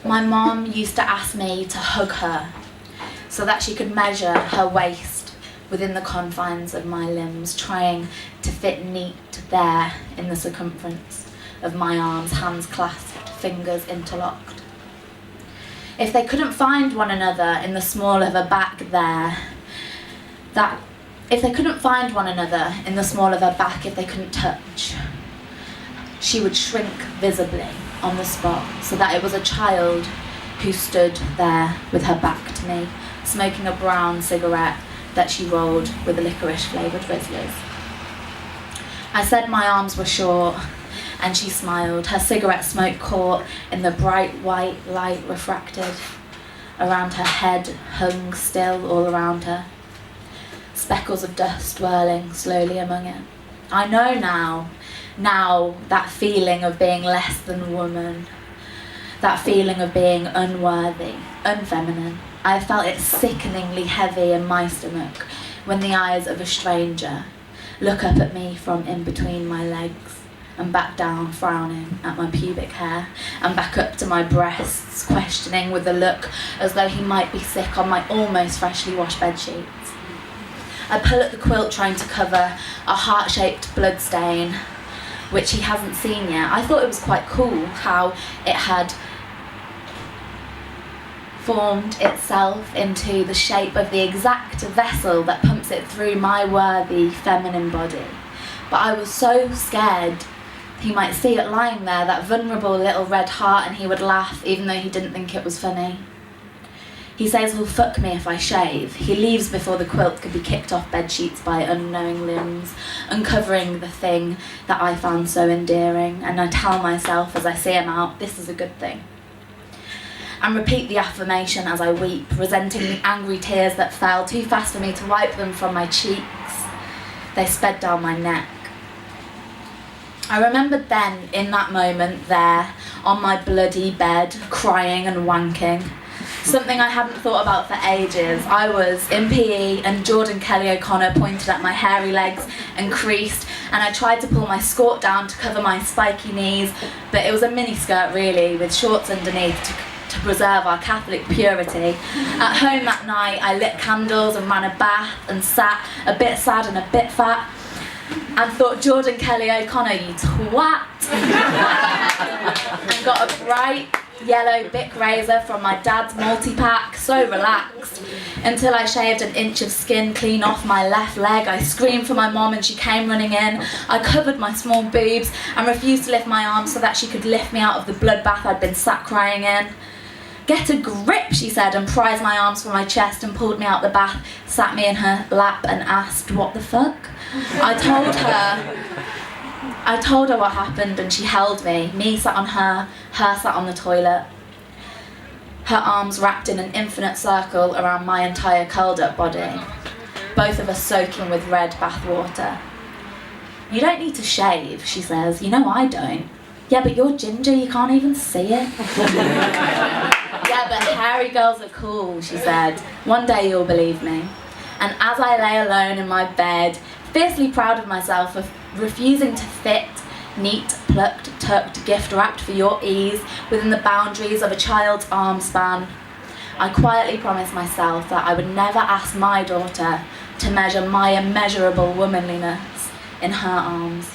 My mom used to ask me to hug her so that she could measure her waist within the confines of my limbs, trying to fit neat there in the circumference of my arms, hands clasped, fingers interlocked. If they couldn't find one another in the small of her back if they couldn't touch, she would shrink visibly on the spot so that it was a child who stood there with her back to me, smoking a brown cigarette that she rolled with licorice-flavoured Twizzlers. I said my arms were short, and she smiled. Her cigarette smoke caught in the bright white light refracted around her head, hung still all around her, speckles of dust swirling slowly among it. I know now that feeling of being less than a woman, that feeling of being unworthy, unfeminine. I felt it sickeningly heavy in my stomach when the eyes of a stranger look up at me from in between my legs and back down, frowning at my pubic hair, and back up to my breasts, questioning with a look as though he might be sick on my almost freshly washed bedsheets. I pull at the quilt trying to cover a heart-shaped blood stain, which he hasn't seen yet. I thought it was quite cool how it had formed itself into the shape of the exact vessel that pumps it through my worthy feminine body. But I was so scared he might see it lying there, that vulnerable little red heart, and he would laugh even though he didn't think it was funny. He says he'll fuck me if I shave. He leaves before the quilt could be kicked off bedsheets by unknowing limbs, uncovering the thing that I found so endearing, and I tell myself as I see him out, this is a good thing. And repeat the affirmation as I weep, resenting the angry tears that fell too fast for me to wipe them from my cheeks. They sped down my neck. I remembered then, in that moment there, on my bloody bed, crying and wanking. Something I hadn't thought about for ages. I was in PE and Jordan Kelly O'Connor pointed at my hairy legs and creased, and I tried to pull my skirt down to cover my spiky knees, but it was a mini skirt really, with shorts underneath to preserve our Catholic purity. At home that night I lit candles and ran a bath and sat, a bit sad and a bit fat, and thought, Jordan Kelly O'Connor, you twat, and got a bright yellow Bic razor from my dad's multi-pack, so relaxed, until I shaved an inch of skin clean off my left leg. I screamed for my mom and she came running in. I covered my small boobs and refused to lift my arms so that she could lift me out of the bloodbath I'd been sat crying in. Get a grip, she said, and prized my arms from my chest and pulled me out the bath, sat me in her lap and asked, what the fuck? I told her what happened and she held me. Me sat on her sat on the toilet. Her arms wrapped in an infinite circle around my entire curled up body. Both of us soaking with red bath water. You don't need to shave, she says. You know I don't. Yeah, but you're ginger, you can't even see it. Yeah, but hairy girls are cool, she said. One day you'll believe me. And as I lay alone in my bed, fiercely proud of myself for refusing to fit, neat, plucked, tucked, gift-wrapped for your ease within the boundaries of a child's arm span, I quietly promised myself that I would never ask my daughter to measure my immeasurable womanliness in her arms.